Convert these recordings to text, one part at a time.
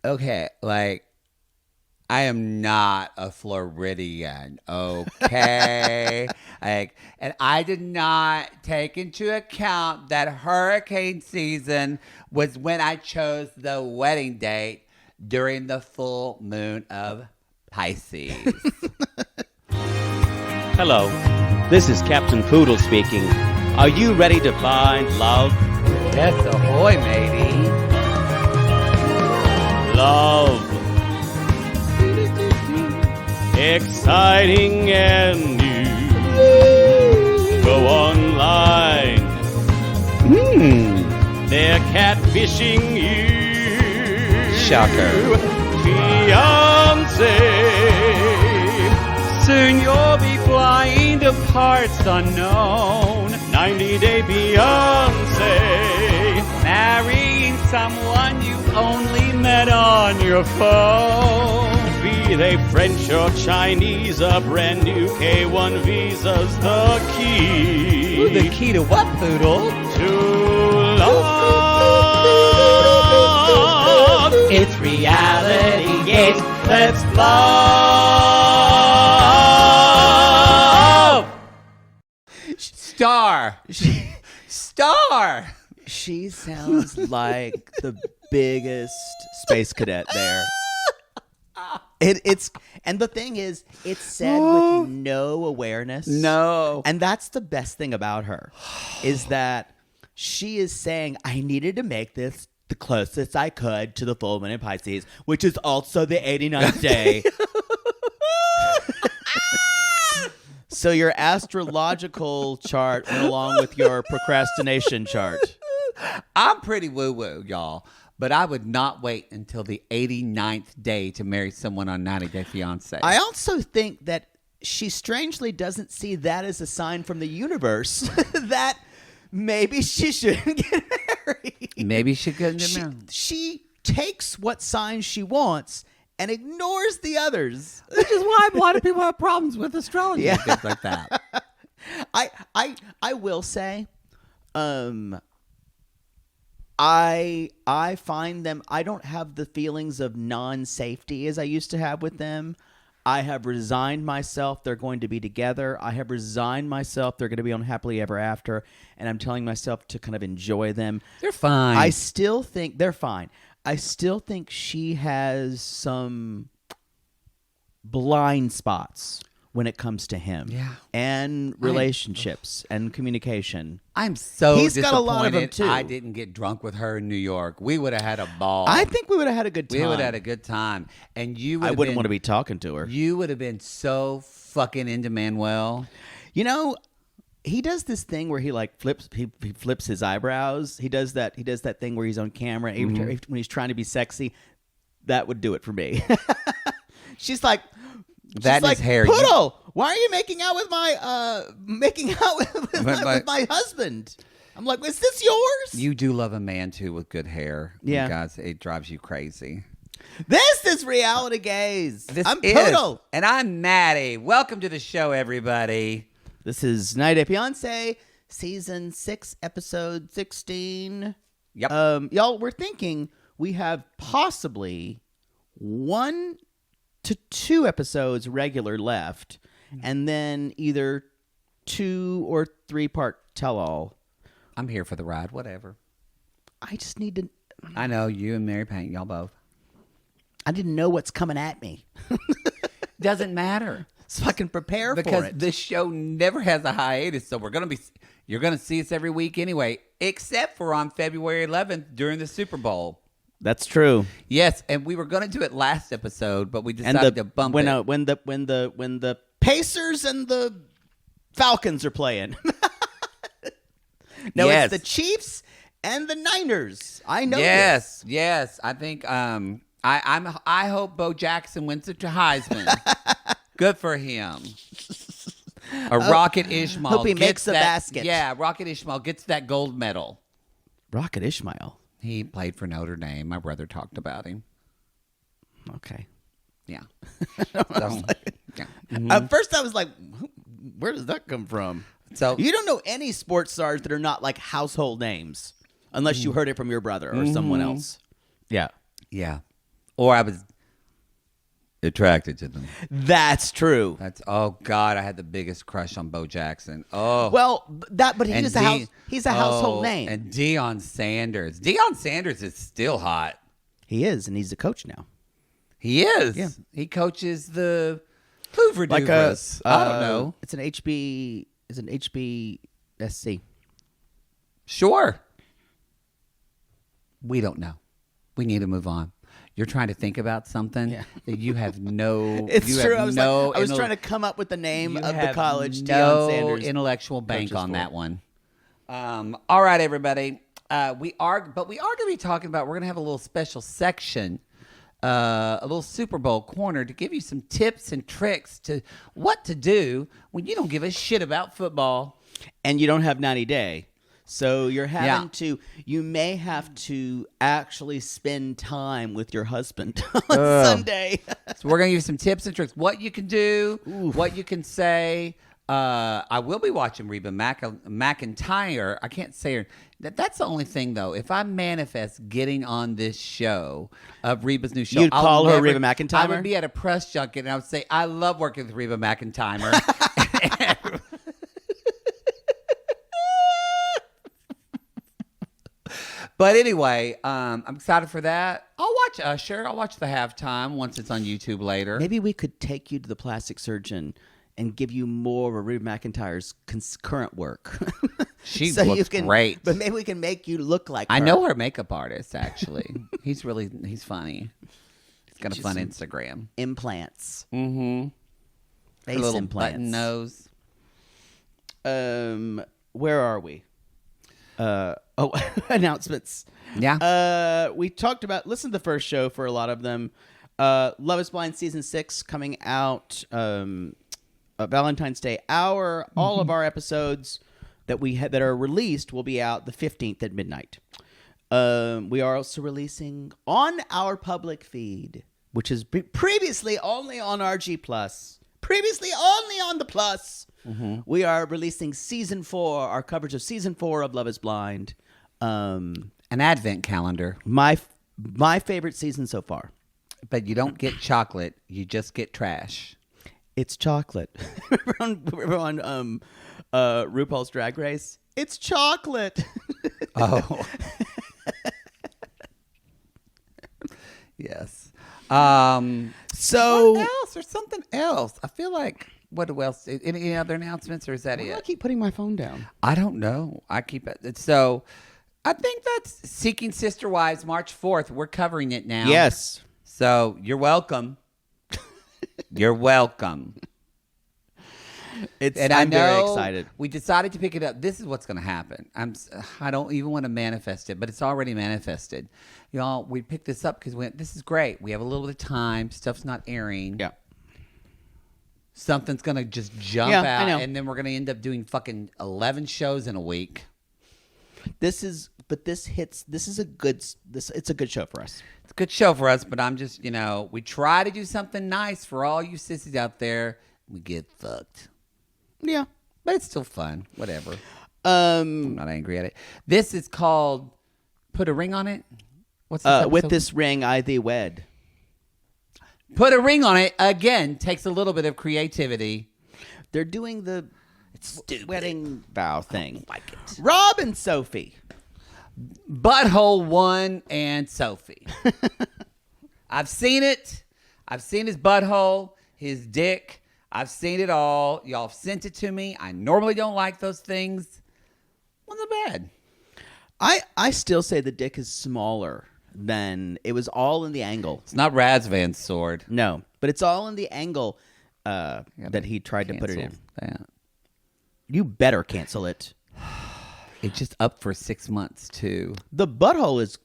okay, like, I am not a Floridian, okay? And I did not take into account that hurricane season was when I chose the wedding date during the full moon of Pisces. Hello, this is Captain Poodle speaking. Are you ready to find love? Yes, ahoy, matey. Love. Exciting and new. Go online. They're catfishing you. Shocker. Fiancé. Soon you'll be flying to parts unknown. 90-day Beyonce. Marrying someone you only met on your phone. Be they French or Chinese, a brand new K1 visa's the key. Ooh, the key to what, Poodle? To love. It's reality, Yes, let's love. Star. Star. She sounds like the biggest space cadet there. And the thing is, it's said with no awareness. No. And that's the best thing about her, is that she is saying, I needed to make this the closest I could to the full moon in Pisces, which is also the 89th day. So your astrological chart went along with your procrastination chart. I'm pretty woo-woo, y'all. But I would not wait until the 89th day to marry someone on 90 Day Fiancé. I also think that she strangely doesn't see that as a sign from the universe that maybe she shouldn't get married. Maybe she couldn't get married. She takes what signs she wants and ignores the others. Which is why a lot of people have problems with astrology and things like that. I will say, I find them, I don't have the feelings of non-safety as I used to have with them. I have resigned myself they're going to be together. I have resigned myself they're going to be on happily ever after. And I'm telling myself to kind of enjoy them. They're fine. I still think they're fine. I still think she has some blind spots when it comes to him. Yeah. And relationships and communication. I'm so He's disappointed got a lot of them, too. I didn't get drunk with her in New York. We would have had a ball. I think we would have had a good time. We would have had a good time. And you would I have wouldn't been, want to be talking to her. You would have been so fucking into Manuel. You know, he does this thing where he like flips his eyebrows. He does that thing where he's on camera when he's trying to be sexy. That would do it for me. She's like, That is hair. Poodle, why are you making out with my with my husband? I'm like, is this yours? You do love a man too with good hair. Yeah. You guys, it drives you crazy. This is Reality Gaze. I'm is- Poodle. And I'm Maddie. Welcome to the show, everybody. This is Night at Fiancé, season 6, episode 16. Yep. Y'all, we're thinking we have possibly 1 to 2 episodes regular left, and then either 2 or 3 part tell-all. I'm here for the ride, whatever. I just need to... I know, you and Mary Paint, y'all both. I didn't know what's coming at me. Doesn't matter. So I can prepare Because for it. this show never has a hiatus, so you're going to see us every week anyway, except for on February 11th during the Super Bowl. That's true. Yes, and we were going to do it last episode, but we decided to bump when, it. When the Pacers and the Falcons are playing. No, Yes. it's the Chiefs and the Niners. I know Yes, this. yes. I think I hope Bo Jackson wins it to Heisman. Good for him. Rocket Ishmael. hope he makes the basket. Yeah, Rocket Ishmael gets that gold medal. Rocket Ishmael. He played for Notre Dame. My brother talked about him. Okay. Yeah. So, yeah. At first, I was like, where does that come from? So You don't know any sports stars that are not like household names unless you heard it from your brother or someone else. Yeah. yeah. Or I was attracted to them. That's true. Oh God, I had the biggest crush on Bo Jackson. Oh, Well, but And he's a household name. And Deion Sanders. Deion Sanders is still hot. He is, and he's a coach now. He is. Yeah. He coaches the Hoover Like Doovers. I don't know. It's an HBSC. Sure. We don't know. We need to move on. You're trying to think about something that you have no. It's you true. have I was trying to come up with the name of the college. Deion Sanders intellectual bank coaches on for. that one. All right, everybody. We are going to be talking about. We're going to have a little special section, a little Super Bowl corner to give you some tips and tricks to what to do when you don't give a shit about football. And you don't have 90 Day. So you're having Yeah. you may have to actually spend time with your husband on Sunday. So we're going to give you some tips and tricks. What you can do, what you can say. I will be watching Reba McEntire. I can't say her. That's the only thing, though. If I manifest getting on this show of Reba's new show, You'd call her Reba McEntire? I would be at a press junket and I would say, I love working with Reba McEntire. But anyway, I'm excited for that. I'll watch Usher. I'll watch the halftime once it's on YouTube later. Maybe we could take you to the plastic surgeon and give you more of Reba McEntire's current work. She looks great. But maybe we can make you look like I her. know her makeup artist, actually. He's funny. He's got a fun Instagram. Implants. Mm-hmm. Face Little implants. button nose. Where are we? Announcements. Yeah. We talked about, listen to the first show for a lot of them. Love is Blind Season 6 coming out Valentine's Day hour. All of our episodes that are released will be out the 15th at midnight. We are also releasing on our public feed, which is previously only on RG Plus. Previously only on the Plus. Mm-hmm. We are releasing Season 4, our coverage of Season 4 of Love is Blind. An advent calendar. My favorite season so far. But you don't get chocolate. You just get trash. It's chocolate. We're on RuPaul's Drag Race. It's chocolate. Oh. Yes. So what else? There's something else. I feel like what else? Any other announcements, or is that it? I keep putting my phone down. I don't know. I keep it. So I think that's Seeking Sister Wives, March 4th. We're covering it now. Yes. So you're welcome. You're welcome. I'm very excited. We decided to pick it up. This is what's going to happen. I don't even want to manifest it, but it's already manifested. Y'all, we picked this up because this is great. We have a little bit of time. Stuff's not airing. Yeah. Something's going to just jump I out, know. and then we're going to end up doing fucking 11 shows in a week. It's a good show for us. It's a good show for us, but I'm just, we try to do something nice for all you sissies out there. We get fucked. Yeah. But it's still fun. Whatever. I'm not angry at it. This is called Put a Ring on It. What's this With episode? this ring I thee wed. Put a ring on it, again, takes a little bit of creativity. They're doing the wedding vow thing. Like it. Rob and Sophie. Butthole 1 and Sophie. I've seen it. I've seen his butthole, his dick. I've seen it all. Y'all have sent it to me. I normally don't like those things. Wasn't bad. I still say the dick is smaller than it was all in the angle. It's not Razvan's sword. No, but it's all in the angle that he tried to put it in. Cancel that. You better cancel it. It's just up for 6 months too. The butthole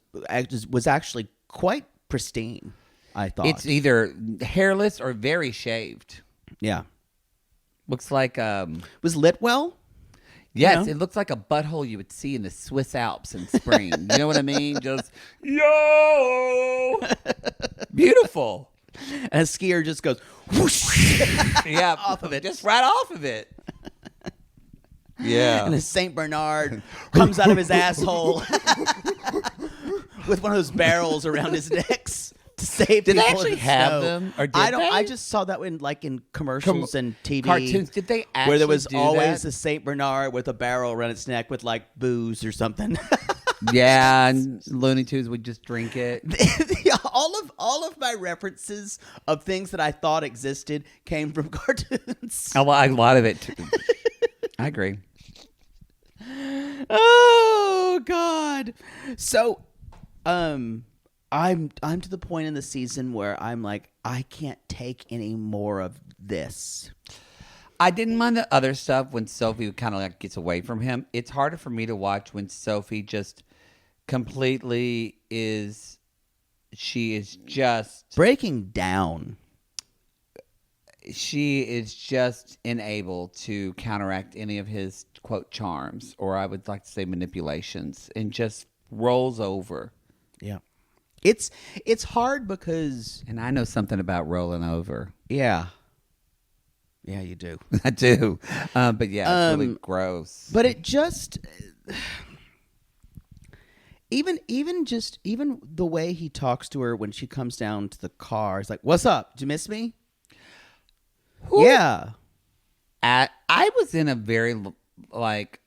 was actually quite pristine, I thought. It's either hairless or very shaved. Yeah. Looks like Was lit well? yes, it looks like a butthole you would see in the Swiss Alps in spring. You know what I mean? Just yo, beautiful. And a skier just goes whoosh. Yeah, Off of it. just right off of it. Yeah, And a Saint Bernard comes out of his asshole with one of those barrels around his necks to save Did they people in actually the have snow. them, or did I don't. they? I just saw that in commercials and TV cartoons? Did they actually where there was do always that? a Saint Bernard with a barrel around its neck with like booze or something. Yeah, and Looney Tunes would just drink it. Yeah, all of my references of things that I thought existed came from cartoons. A lot of it. Too. I agree. Oh God. So I'm to the point in the season where I'm like, I can't take any more of this. I didn't mind the other stuff when Sophie kind of like gets away from him. It's harder for me to watch when Sophie just completely she is just Breaking down. She is just unable to counteract any of his quote charms, or I would like to say manipulations, and just rolls over. Yeah. It's hard because And I know something about rolling over. yeah, you do. I do. But yeah, it's really gross. But it just even the way he talks to her when she comes down to the car, it's like, "What's up? Did you miss me?" Who- Yeah. I was in a very, like,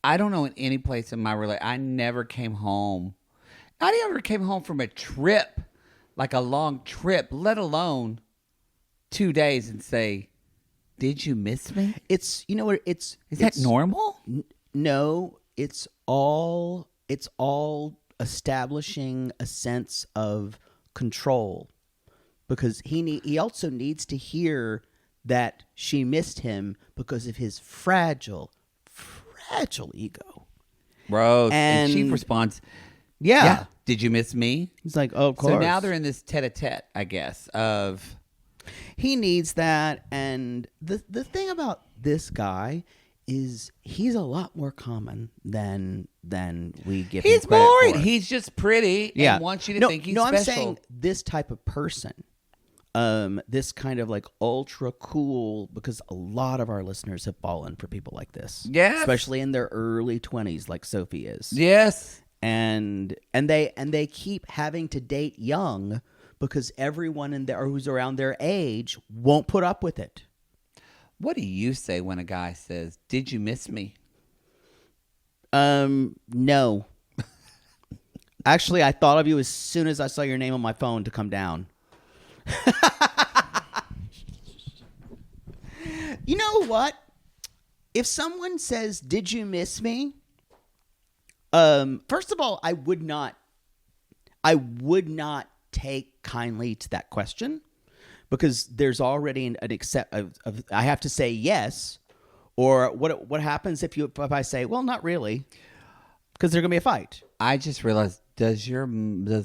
I don't know in any place in my relationship. I never came home. I never came home from a trip, like a long trip, let alone 2 days and say, "Did you miss me?" It's what Is that normal? No, it's all establishing a sense of control, because he also needs to hear that she missed him because of his fragile ego. Gross. And she And- responds, Yeah. "Did you miss me?" He's like, "Oh, of course." So now they're in this tete-a-tete, I guess, of... He needs that, and the thing about this guy is he's a lot more common than we give him He's credit boring. for. He's just pretty and wants you to think he's special. I'm saying this type of person, this kind of like ultra cool, because a lot of our listeners have fallen for people like this. Yes. Especially in their early 20s, like Sophie is. Yes. And they keep having to date young because everyone who's around their age won't put up with it. What do you say when a guy says, "Did you miss me?" No. Actually, I thought of you as soon as I saw your name on my phone to come down. You know what? If someone says, "Did you miss me?" First of all, I would not take kindly to that question, because there's already an accept of I have to say yes, or what happens if I say, "Well, not really," because there's gonna be a fight. I just realized, does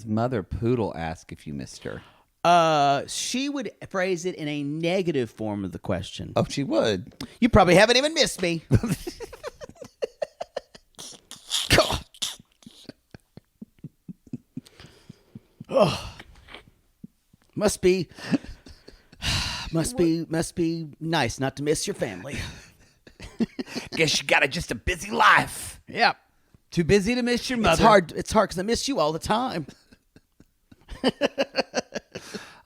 Mother Poodle ask if you missed her? She would phrase it in a negative form of the question. Oh, she would. You probably haven't even missed me. God. Oh. Must be nice not to miss your family. Guess you got just a busy life. Yeah. Too busy to miss your mother. It's hard because I miss you all the time.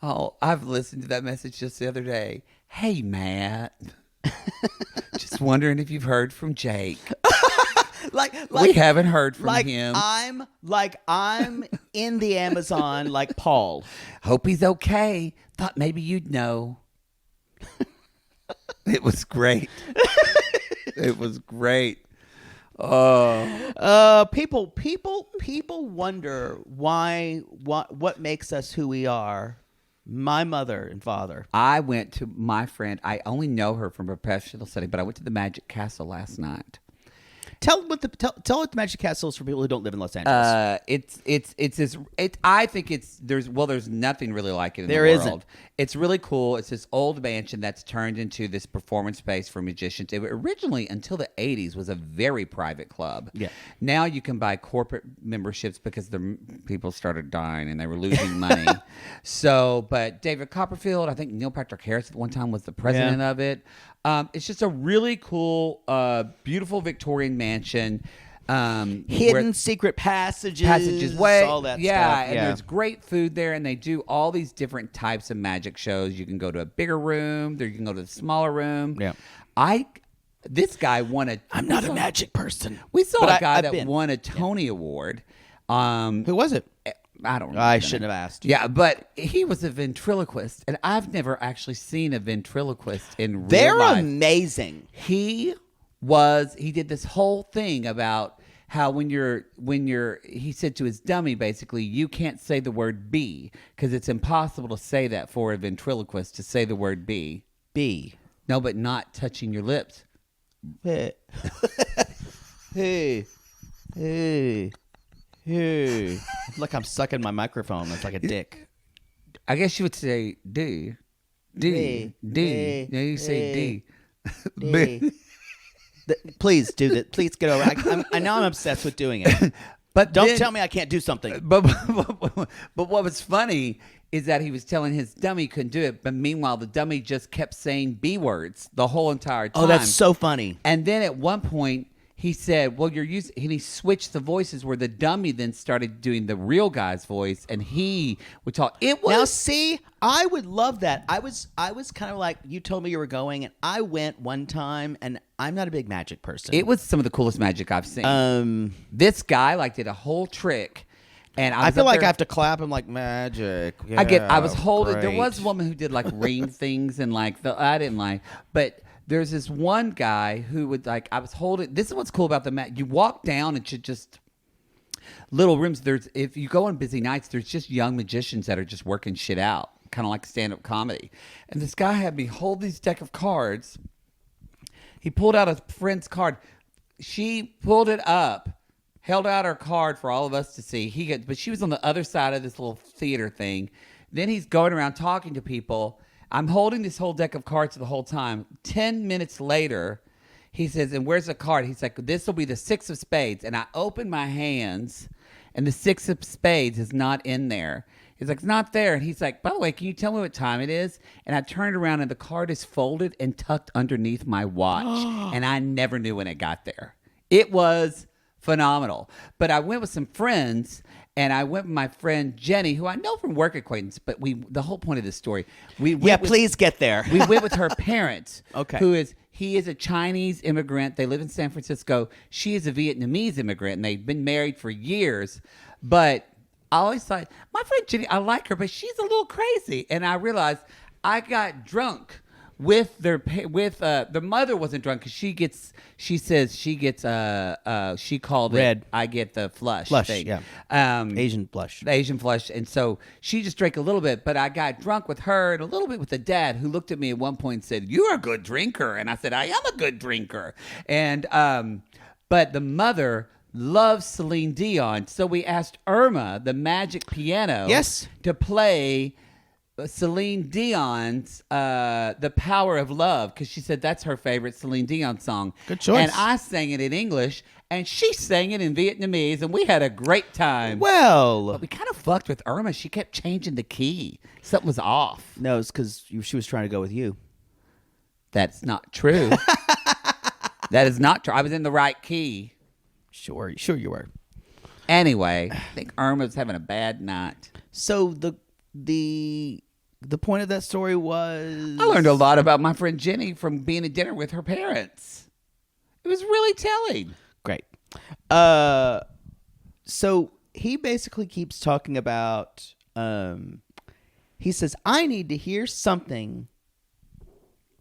Oh, I've listened to that message just the other day. "Hey, Matt. Just wondering if you've heard from Jake. We haven't heard from him. I'm in the Amazon like Paul. Hope he's okay. Thought maybe you'd know." It was great. It was great. Oh, People wonder what makes us who we are. My mother and father. I went to my friend. I only know her from a professional setting, but I went to the Magic Castle last night. Tell what the Magic Castle is for people who don't live in Los Angeles. I think there's nothing really like it in There the world. isn't. It's really cool. It's this old mansion that's turned into this performance space for musicians. It originally, until the 80s, was a very private club. Yeah. Now you can buy corporate memberships because the people started dying and they were losing money. But David Copperfield, I think Neil Patrick Harris at one time was the president of it. It's just a really cool, beautiful Victorian mansion. Hidden secret passages, all that stuff. And there's great food there, and they do all these different types of magic shows. You can go to a bigger room, there you can go to the smaller room. Yeah. This guy won a. I'm not a magic person. We saw But a guy I've that been. won a Tony Award. Who was it? I don't know. I shouldn't have asked. Yeah, but he was a ventriloquist, and I've never actually seen a ventriloquist in real They're life. amazing. He did this whole thing about how when you're he said to his dummy, basically, you can't say the word be because it's impossible to say that for a ventriloquist to say the word be. B. No, but not touching your lips. Hey. Hey. Hey. Hey. Look, I'm sucking my microphone. It's like a dick. I guess you would say D. D. D. No, you say D. D. Please do that. Please get over it. I know I'm obsessed with doing it. But Don't tell me I can't do something. But what was funny is that he was telling his dummy couldn't do it, but meanwhile the dummy just kept saying B words the whole entire time. Oh, that's so funny. And then at one point he said, "Well, you're using," and he switched the voices where the dummy then started doing the real guy's voice, and he would talk. It was Now, see, I would love that. I was kind of like, you told me you were going, and I went one time, and I'm not a big magic person. It was some of the coolest magic I've seen. This guy did a whole trick, and I feel like there, I have to clap him like magic. Yeah, I was holding. great. There was a woman who did ring things and I didn't like, but. There's this one guy who would I was holding. This is what's cool about the mat. You walk down into just little rooms. If you go on busy nights, there's just young magicians that are just working shit out, kind of like stand-up comedy. And this guy had me hold these deck of cards. He pulled out a friend's card. She pulled it up, held out her card for all of us to see. But she was on the other side of this little theater thing. Then he's going around talking to people. I'm holding this whole deck of cards the whole time. 10 minutes later, he says, "And where's the card?" He's like, "This will be the 6 of spades." And I open my hands, and the 6 of spades is not in there. He's like, "It's not there." And he's like, "By the way, can you tell me what time it is?" And I turned around, and the card is folded and tucked underneath my watch. And I never knew when it got there. It was phenomenal. But I went with some friends, and I went with my friend Jenny, who I know from work acquaintance, but the whole point of this story, please get there. We went with her parents, Okay. He is a Chinese immigrant. They live in San Francisco. She is a Vietnamese immigrant, and they've been married for years. But I always thought, my friend Jenny, I like her, but she's a little crazy. And I realized I got drunk with the mother wasn't drunk because she called Red. it, I get the flush thing. Yeah. Asian flush. The Asian flush. And so she just drank a little bit, but I got drunk with her and a little bit with the dad, who looked at me at one point and said, "You're a good drinker." And I said, "I am a good drinker." And but the mother loves Celine Dion, so we asked Irma, the magic piano, to play Celine Dion's "The Power of Love," because she said that's her favorite Celine Dion song. Good choice. And I sang it in English, and she sang it in Vietnamese, and we had a great time. Well, But we kind of fucked with Irma. She kept changing the key. Something was off. no, it's because she was trying to go with you. That's not true. That is not true. I was in the right key. Sure you were. Anyway, I think Irma's having a bad night. So the point of that story was, I learned a lot about my friend Jenny from being at dinner with her parents. It was really telling. Great. So he basically keeps talking about, he says, I need to hear something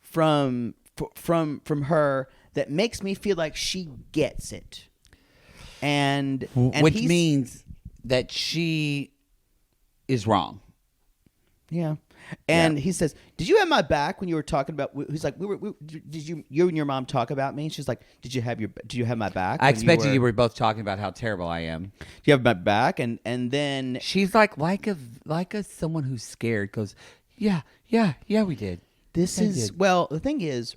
from her that makes me feel like she gets it. And which means that she is wrong. Yeah. And he says, "Did you have my back when you were talking about?" He's like, "Did you and your mom talk about me?" And she's like, "Did you have my back?" I expected you were both talking about how terrible I am. Do you have my back? And then she's like someone who's scared goes, yeah, we did. The thing is,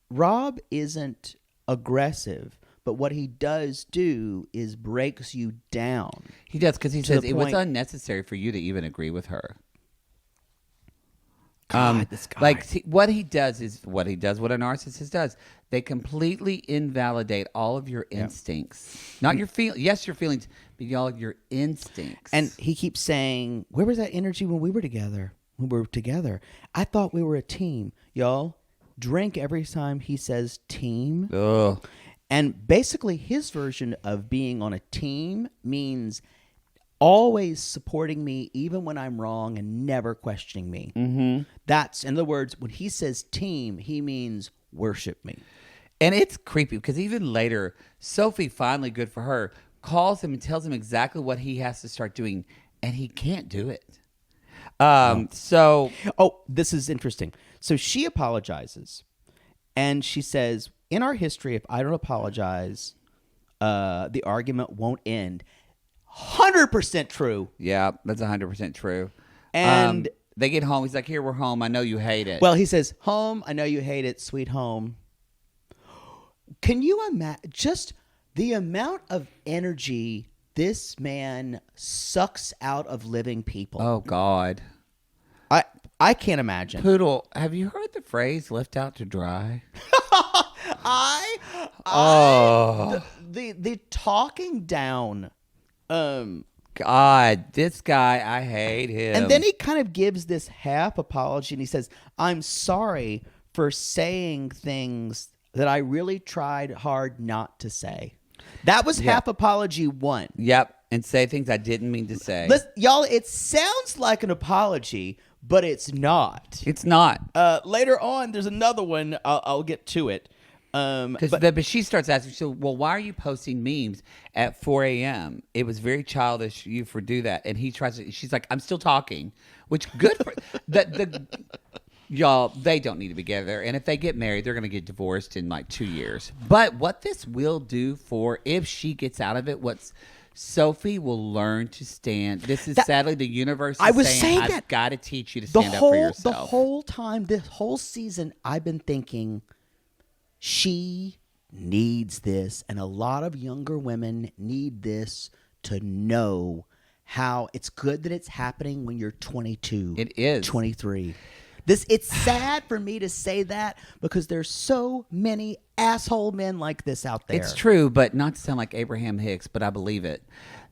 Rob isn't aggressive, but what he does do is breaks you down. He does, because he says it was unnecessary for you to even agree with her. God, this guy. Like what he does is what a narcissist does. They completely invalidate all of your instincts, not your yes, your feelings, but all of your instincts. And he keeps saying, "Where was that energy when we were together? I thought we were a team, y'all." Drink every time he says team. Ugh. And basically, his version of being on a team means always supporting me, even when I'm wrong, and never questioning me. Mm-hmm. That's, in other words, when he says team, he means worship me. And it's creepy because even later, Sophie, finally, good for her, calls him and tells him exactly what he has to start doing, and he can't do it. So, this is interesting. So she apologizes, and she says, "In our history, if I don't apologize, the argument won't end." 100% true. yeah, that's 100% true. And they get home. He's like, "Here, we're home. I know you hate it." well, he says, "Home, I know you hate it, sweet home." Can you imagine just the amount of energy this man sucks out of living people? Oh God, I can't imagine. Poodle, have you heard the phrase "left out to dry"? The talking down. God, this guy, I hate him. And then he kind of gives this half apology, and he says, "I'm sorry for saying things that I really tried hard not to say." That was half apology one. Yep, and say things I didn't mean to say. Y'all, it sounds like an apology, but it's not. It's not. Later on, there's another one. I'll get to it. But she starts asking, so, well, why are you posting memes at 4 a.m.? It was very childish you for do that. And he tries to, she's like, I'm still talking, which good for y'all, they don't need to be together. And if they get married, they're going to get divorced in like 2 years. But what this will do for, if she gets out of it, Sophie will learn to stand. This is sadly the universe is saying I've got to teach you to stand up for yourself. The whole time, this whole season, I've been thinking, she needs this, and a lot of younger women need this to know how it's good that it's happening when you're 22. It is 23. It's sad for me to say that because there's so many asshole men like this out there. It's true, but not to sound like Abraham Hicks, but I believe it.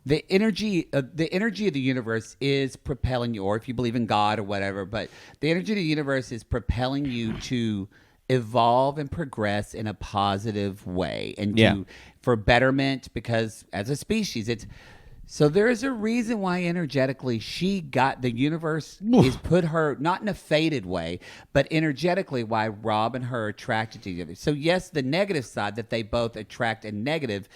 The energy of the universe is propelling you, or if you believe in God or whatever, but the energy of the universe is propelling you to evolve and progress in a positive way and for betterment, because as a species, so there is a reason why energetically the universe is put her, not in a faded way, but energetically why Rob and her are attracted to each other. So yes, the negative side that they both attract a negative,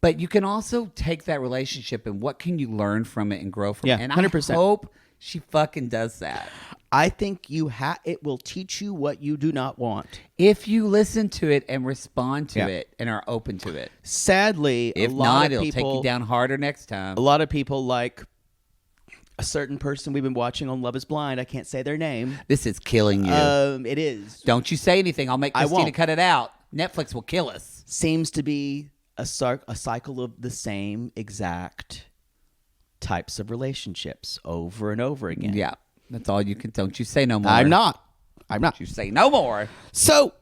but you can also take that relationship and what can you learn from it and grow from it. And 100%. I hope she fucking does that. I think it will teach you what you do not want. If you listen to it and respond to it and are open to it. Sadly, if not, it'll take you down harder next time. A lot of people, like a certain person we've been watching on Love is Blind, I can't say their name. This is killing you. It is. Don't you say anything. I'll make Christina cut it out. Netflix will kill us. Seems to be a cycle of the same exact types of relationships over and over again. Yeah. That's all you can. Don't you say no more. I'm not. You say no more. So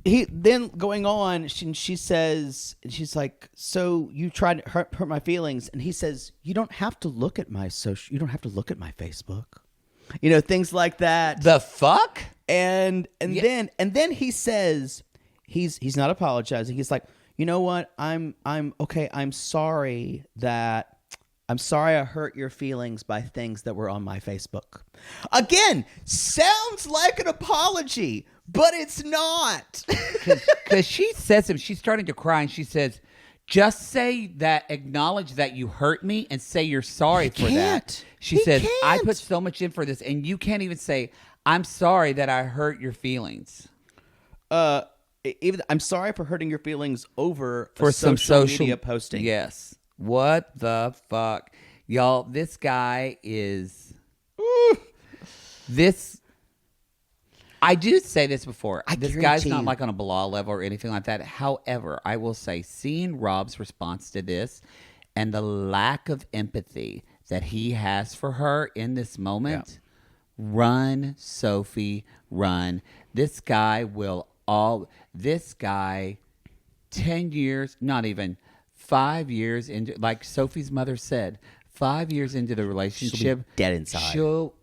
he then going on, she says, and she's like, "So you tried to hurt my feelings," and he says, "You don't have to look at my You don't have to look at my Facebook." Things like that. The fuck? And then he says, he's not apologizing. He's like, "You know what? I'm okay. I'm sorry I hurt your feelings by things that were on my Facebook." Again, sounds like an apology, but it's not. Because she says she's starting to cry, and she says, just say that, acknowledge that you hurt me, and say you're sorry for that. She says, I put so much in for this, and you can't even say, I'm sorry that I hurt your feelings. Even I'm sorry for hurting your feelings over for some social media posting. Yes. What the fuck? Y'all, this guy is... I do say this before. This guy's not like on a blah level or anything like that. However, I will say, seeing Rob's response to this and the lack of empathy that he has for her in this moment... Run, Sophie, run. This guy 10 years, not even 5 years into, like Sophie's mother said, 5 years into the relationship, She'll be dead inside.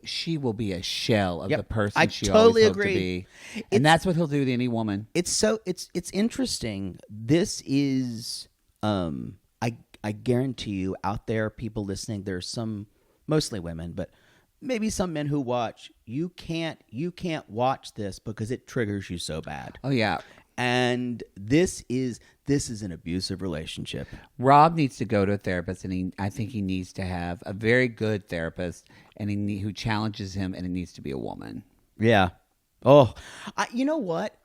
She will be a shell of Yep. the person I she totally always hoped to agree. be. And that's what he'll do to any woman. It's interesting. This is I guarantee you out there, people listening, there's some, mostly women, but maybe some men who watch. You can't watch this because it triggers you so bad. Oh yeah. And this is an abusive relationship. Rob needs to go to a therapist, and I think he needs to have a very good therapist, and who challenges him, and it needs to be a woman. Yeah. Oh, you know what?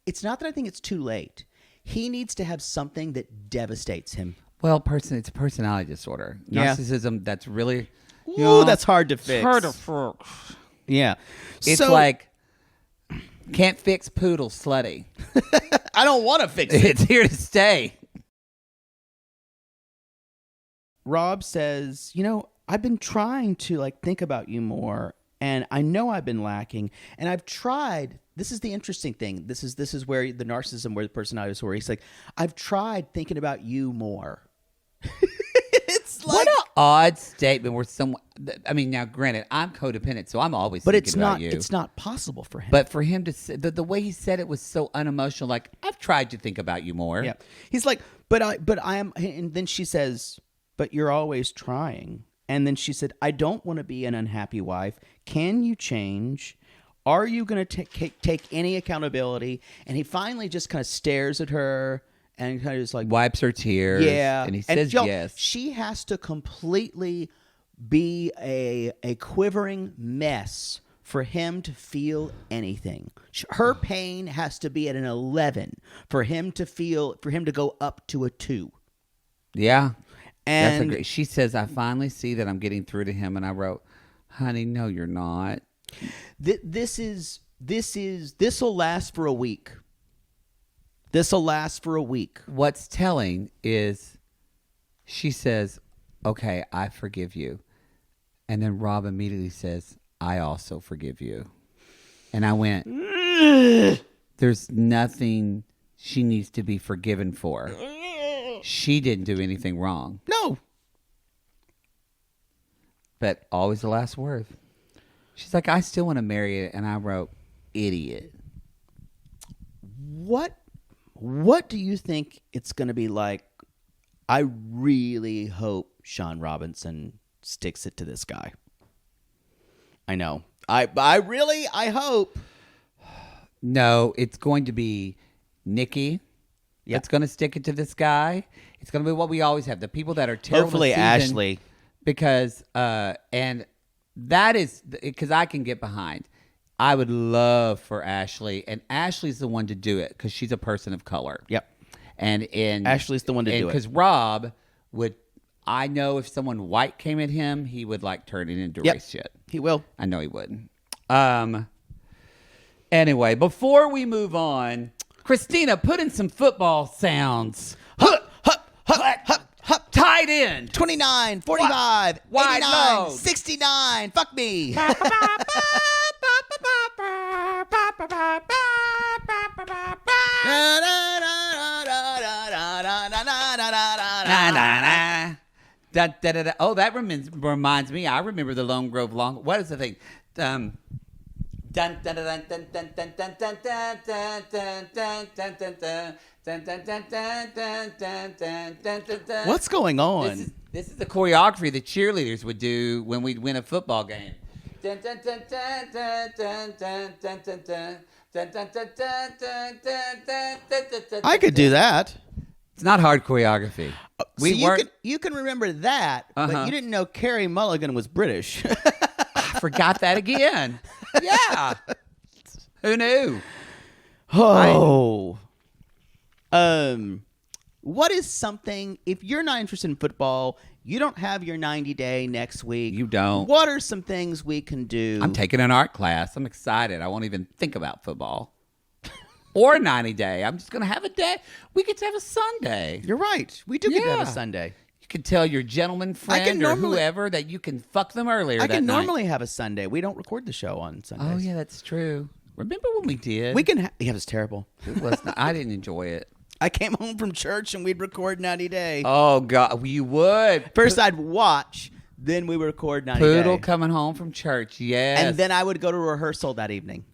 It's not that I think it's too late. He needs to have something that devastates him. Well, it's a personality disorder. Yeah. Narcissism, that's really... Ooh, that's hard to fix. Hard to fix. Yeah. It's like, can't fix poodle slutty. I don't want to fix it. It's here to stay. Rob says, I've been trying to think about you more, and I know I've been lacking, and I've tried. This is the interesting thing. This is where the narcissism, where the personality disorder. He's like, I've tried thinking about you more. It's like, what an odd statement where someone... I mean, now, granted, I'm codependent, so I'm always thinking about you. It's not possible for him. But for him to say... The way he said it was so unemotional, like, I've tried to think about you more. Yeah. He's like, but I am... And then she says, but you're always trying. And then she said, I don't want to be an unhappy wife. Can you change? Are you going to take any accountability? And he finally just kind of stares at her and kind of just like... Wipes her tears. Yeah. And he says yes. She has to completely be a quivering mess for him to feel anything. Her pain has to be at an 11 for him to go up to a 2. Yeah. And she says, I finally see that I'm getting through to him. And I wrote, honey, no, you're not. This will last for a week. This will last for a week. What's telling is she says, okay, I forgive you. And then Rob immediately says, I also forgive you. And I went, there's nothing she needs to be forgiven for. She didn't do anything wrong. No. But always the last word. She's like, I still want to marry it. And I wrote, idiot. What do you think it's going to be like? I really hope Sean Robinson sticks it to this guy. I know. I hope. No, it's going to be Nikki. Yep. That's going to stick it to this guy. It's going to be what we always have. The people that are terrible. Hopefully Ashley. Because, and that is, because I can get behind. I would love for Ashley, and Ashley's the one to do it because she's a person of color. Yep. And Ashley's the one to do it. Because Rob would, I know if someone white came at him, he would turn it into race shit. He will. I know he would. Anyway, before we move on, Christina, put in some football sounds. Hup, hup, hup, hup, hup. Tight end. 29, 45, Wide 89, load. 69. Fuck me. Da, da, da, da. Oh, that reminds me. I remember the Lone Grove Long. What is the thing? Dun, dun, dun, dun, dun, dun, dun, dun, dun, dun, dun, dun, dun, dun, dun, dun. Dun, dun, dun, dun, dun, dun, dun, dun, dun, dun. What's going on? This is the choreography the cheerleaders would do when we'd win a football game. Dun, dun, dun, dun, dun, dun, dun, dun, dun, dun. Dun, dun, dun, dun, dun, dun, dun, dun, dun, I could do that. It's not hard choreography. You can remember that, but you didn't know Carey Mulligan was British. I forgot that again. Yeah. Who knew? Oh. What is something, if you're not interested in football, you don't have your 90-day next week. You don't. What are some things we can do? I'm taking an art class. I'm excited. I won't even think about football. Or 90-day. I'm just going to have a day. We get to have a Sunday. You're right. We do get to have a Sunday. You could tell your gentleman friend or whoever that you can fuck them earlier. I that can night. normally have a Sunday. We don't record the show on Sundays. Oh yeah, that's true. Remember when we did? We can. Yeah, it was terrible. It was not, I didn't enjoy it. I came home from church and we'd record 90 Day. Oh God, you would. First I'd watch, then we would record 90 Poodle Day. coming home from church, yes. And then I would go to rehearsal that evening.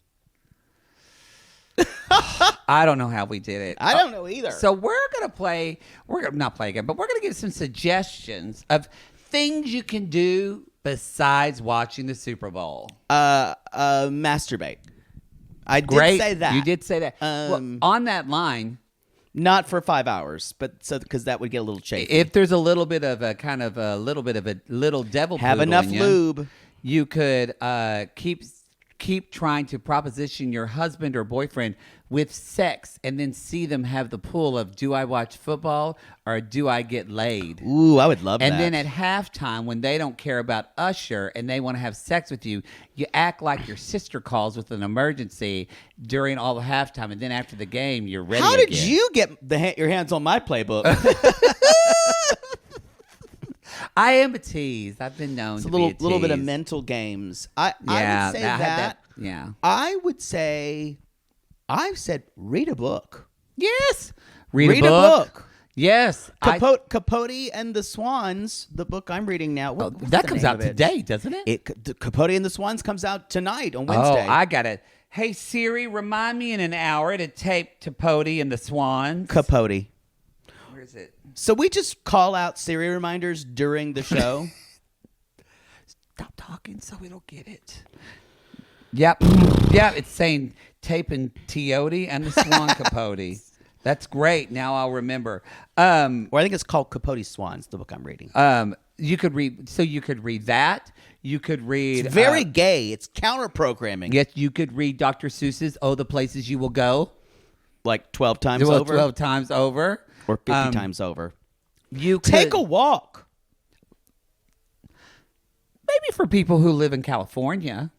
I don't know how we did it. I don't know either. So we're gonna play. We're gonna not play again, but we're gonna give some suggestions of things you can do besides watching the Super Bowl. Masturbate. I did say that. You did say that. Well, on that line, not for 5 hours, but so because that would get a little chafy. if there's a little bit of a kind of a little bit of a little devil, Have poodle enough in you, lube. You could keep trying to proposition your husband or boyfriend with sex, and then see them have the pull of, do I watch football or do I get laid? Ooh, I would love that. And then at halftime, when they don't care about Usher and they want to have sex with you, you act like your sister calls with an emergency during all the halftime, and then after the game, you're ready. How did again. you get your hands on my playbook? I am a tease. I've been known It's to a be a little bit of tease. mental games. I would say I had that. Yeah. I would say, I've said read a book. Yes. Read a book. Yes. Capote and the Swans, the book I'm reading now. What's that the comes name out of it? today, doesn't it? Capote and the Swans comes out tonight on Wednesday. Oh, I got it. Hey, Siri, remind me in an hour to tape Capote and the Swans. Capote. Where is it? So we just call out Siri reminders during the show. Stop talking so we don't get it. Yep. Yep. It's saying taping Tiote and the Swan Capote. That's great. Now I'll remember. Or I think it's called Capote Swans, the book I'm reading. You could read. So you could read that. You could read. It's very gay. It's counter programming. Yes, you could read Dr. Seuss's "Oh, the Places You Will Go," Like 12 times over. 12 times over, Or 50 times over. You could, Take a walk. maybe for people who live in California.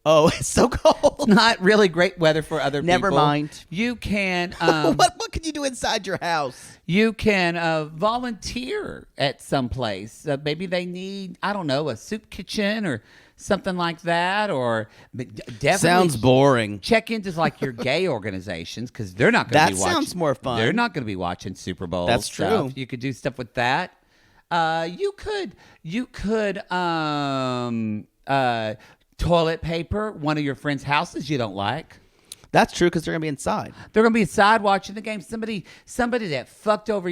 Oh, it's so cold. Not really great weather for other people. Never mind. You can. What can you do inside your house? You can volunteer at some place. Maybe they need, I don't know, a soup kitchen or something like that. Or definitely Sounds boring. check into like your gay organizations, because they're not going to be watching. That sounds more fun. They're not going to be watching Super Bowl. That's stuff. true. You could do stuff with that. You could toilet paper one of your friends' houses you don't like. That's true because they're going to be inside. They're gonna be inside watching the game. Somebody that fucked over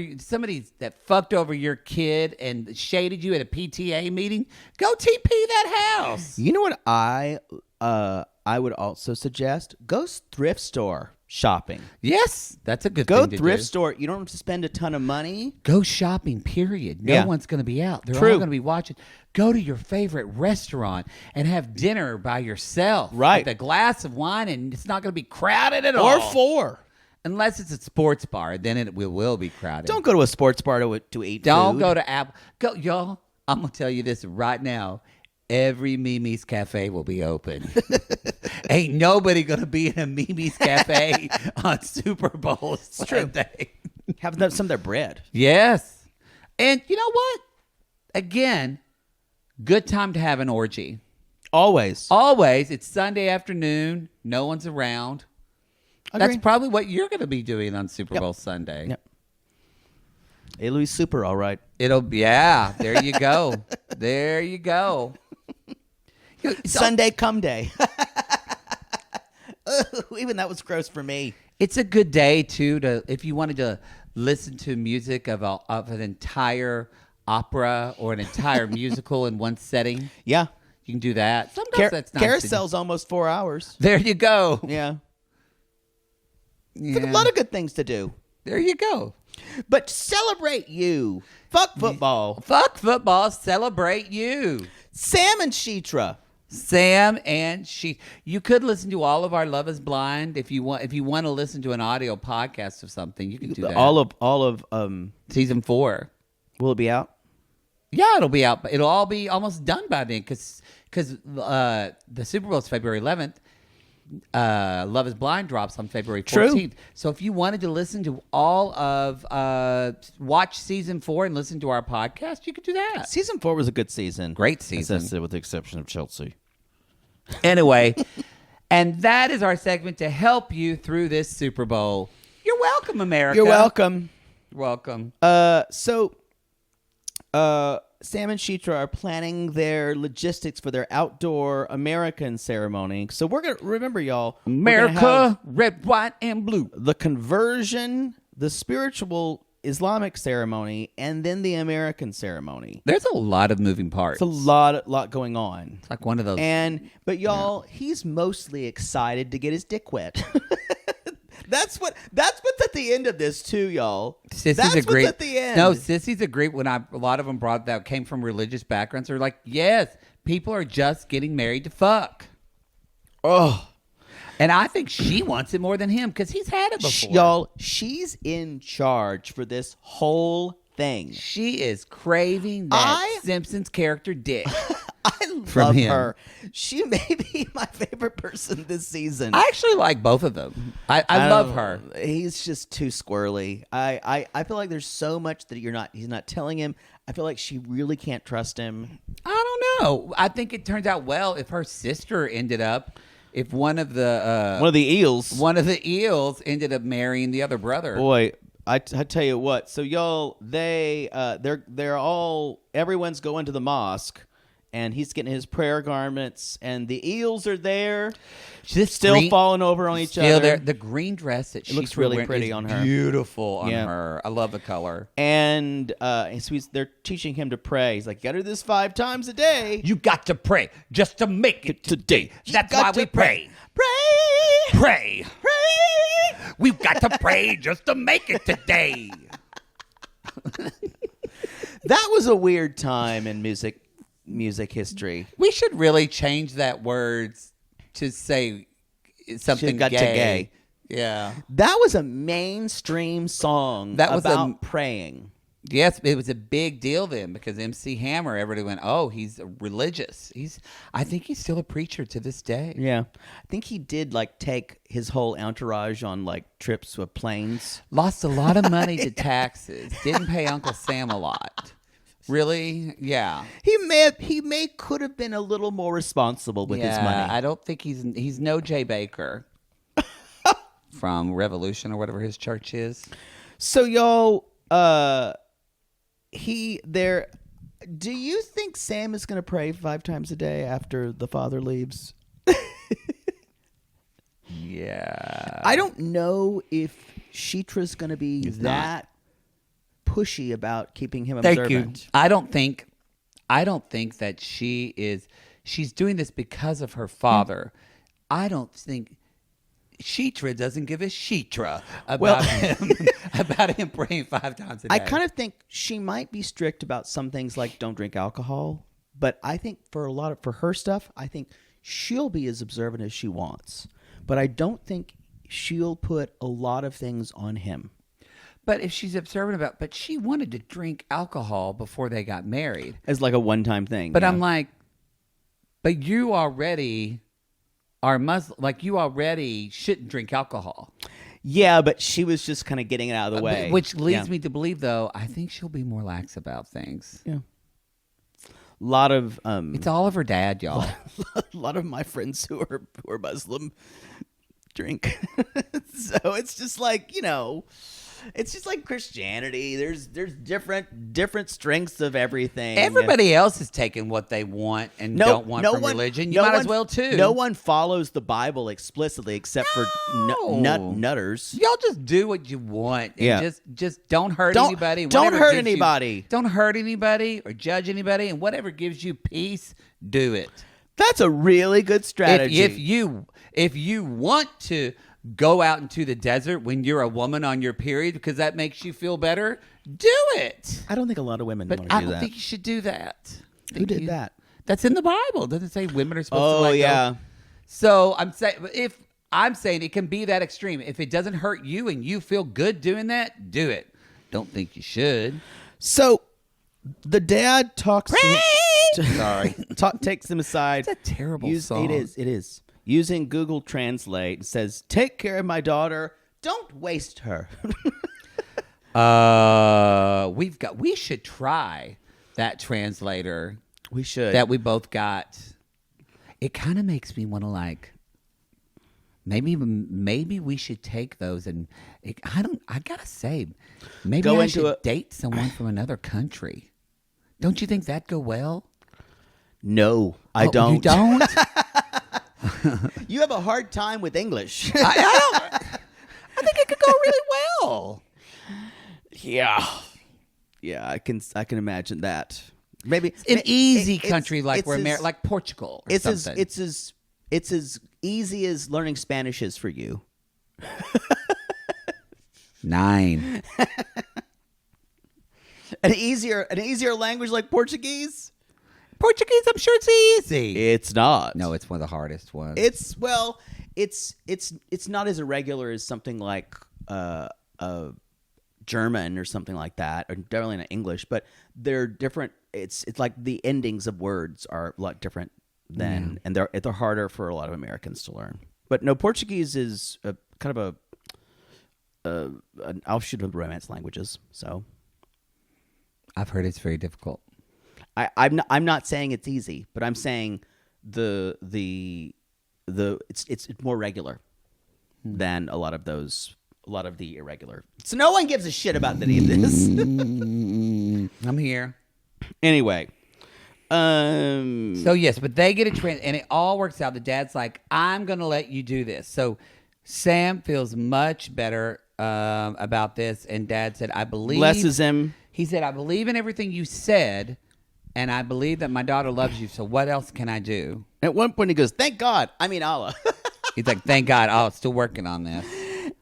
your kid and shaded you at a PTA meeting. Go TP that house. You know what I would also suggest? Go thrift store shopping. Yes, that's a good Go thing to thrift do. store. You don't have to spend a ton of money. Go shopping, period. No Yeah. one's going to be out. They're True. all going to be watching. Go to your favorite restaurant and have dinner by yourself. Right. With a glass of wine, and it's not going to be crowded at all. Or 4. Unless it's a sports bar, then it will be crowded. Don't go to a sports bar to eat Don't food. go to Apple. Go, y'all. I'm going to tell you this right now. Every Mimi's Cafe will be open. Ain't nobody going to be in a Mimi's Cafe on Super Bowl Sunday. Have some of their bread. Yes. And you know what? Again, good time to have an orgy. Always. Always. It's Sunday afternoon. No one's around. Agree. That's probably what you're going to be doing on Super Bowl Sunday. Yep. Hey, Louis Super, all right. Yeah, there you go. There you go. Sunday come day. Even that was gross for me. It's a good day, too, if you wanted to listen to music of an entire opera or an entire musical in one setting. Yeah. You can do that. Sometimes that's nice. Carousel's almost 4 hours. There you go. Yeah. Yeah. There's a lot of good things to do. There you go. But celebrate you. Fuck football. Fuck football. Celebrate you. Sam and Citra. Sam and she. You could listen to all of our Love Is Blind if you want. If you want to listen to an audio podcast of something, you can do that. All of season 4. Will it be out? Yeah, it'll be out. But it'll all be almost done by then, because the Super Bowl is February 11th. Love is Blind drops on February 14th. True. So if you wanted to listen to all of watch season 4 and listen to our podcast, you could do that. Season 4 was a good season. Great season. As I said, with the exception of Chelsea. Anyway, and that is our segment to help you through this Super Bowl. You're welcome, America. You're welcome. Welcome. So Sam and Citra are planning their logistics for their outdoor American ceremony. So we're going to, remember, y'all. America, red, white, and blue. The conversion, the spiritual Islamic ceremony, and then the American ceremony. There's a lot of moving parts. It's a lot going on. It's like one of those. But y'all, he's mostly excited to get his dick wet. That's what's at the end of this too, y'all. Sissies That's agree. what's at the end. No, sissies agree. When a lot of them brought that came from religious backgrounds, they're like, yes, people are just getting married to fuck. Oh. And I think she wants it more than him because he's had it before. Y'all, she's in charge for this whole thing. She is craving that Simpsons character dick. I from love him. her. She may be my favorite person this season. I actually like both of them. I love her. He's just too squirrely. I feel like there's so much that he's not telling him. I feel like she really can't trust him. I don't know. I think it turns out well if her sister ended up, if one of the eels ended up marrying the other brother. Boy, I tell you what. So y'all, they're all, everyone's going to the mosque. And he's getting his prayer garments, and the eels are there, still falling over on each other. There. The green dress that she looks really pretty on her. Beautiful on her. I love the color. And so they're teaching him to pray. He's like, "You got to do this 5 times a day. You got to pray just to make it today. That's why we pray. Pray, pray, pray. We've got to pray just to make it today." That was a weird time in music history. We should really change that words to say something gay. Yeah. That was a mainstream song about praying. Yes, it was a big deal then because MC Hammer, everybody went, "Oh, he's religious." I think he's still a preacher to this day. Yeah. I think he did take his whole entourage on trips with planes. Lost a lot of money to taxes. Didn't pay Uncle Sam a lot. Really? Yeah. He could have been a little more responsible with his money. I don't think he's no Jay Baker from Revolution or whatever his church is. So y'all, do you think Sam is going to pray 5 times a day after the father leaves? Yeah. I don't know if Citra's going to be pushy about keeping him observant. Thank you. I don't think that she's doing this because of her father. I don't think Citra doesn't give a Citra about him praying 5 times a day. I kind of think she might be strict about some things like don't drink alcohol, but I think for her stuff, I think she'll be as observant as she wants. But I don't think she'll put a lot of things on him. But if she's observant but she wanted to drink alcohol before they got married. As a one-time thing. But I'm like, but you already are Muslim. You already shouldn't drink alcohol. Yeah, but she was just kind of getting it out of the way. Which leads me to believe, though, I think she'll be more lax about things. Yeah. A lot of... it's all of her dad, y'all. A lot of my friends who are Muslim drink. So it's just it's just like Christianity. There's different strengths of everything. Everybody else is taking what they want and don't want from religion. You might as well too. No one follows the Bible explicitly except for nutters. Y'all just do what you want. And just don't hurt anybody. Don't hurt anybody. Don't hurt anybody or judge anybody. And whatever gives you peace, do it. That's a really good strategy. If you want to go out into the desert when you're a woman on your period because that makes you feel better, do it. I don't think a lot of women want to do that. I don't think you should do that. Who did that? That's in the Bible. Doesn't it say women are supposed to let go? So I'm saying it can be that extreme. If it doesn't hurt you and you feel good doing that, do it. Don't think you should. So the dad talks Sorry. takes him aside. It's a terrible song. It is. using Google Translate, it says, "Take care of my daughter. Don't waste her." We should try that translator We should. that we both got. It kind of makes me want to like. Maybe we should take those and I gotta say, maybe I should date someone from another country. Don't you think that'd go well? No, I don't. You don't? You have a hard time with English. I think it could go really well. Yeah, I can imagine that. Maybe An easy country like like Portugal or it's something. It's as easy as learning Spanish is for you. 9. An easier language like Portuguese? Portuguese, I'm sure it's easy. It's not. No, it's one of the hardest ones. It's not as irregular as something like German or something like that, or definitely not English, but they're different. It's like the endings of words are a lot different than, and they're harder for a lot of Americans to learn. But no, Portuguese is kind of an offshoot of romance languages. So I've heard it's very difficult. I'm not saying it's easy, but I'm saying it's more regular than a lot of the irregular. So no one gives a shit about any of this. I'm here. Anyway. So yes, but they get a and it all works out. The dad's like, "I'm going to let you do this." So Sam feels much better about this, and Dad said, "I believe." Blesses him. He said, "I believe in everything you said, and I believe that my daughter loves you. So what else can I do?" At one point, he goes, "Thank God." I mean, Allah. He's like, "Thank God." Oh, still working on this.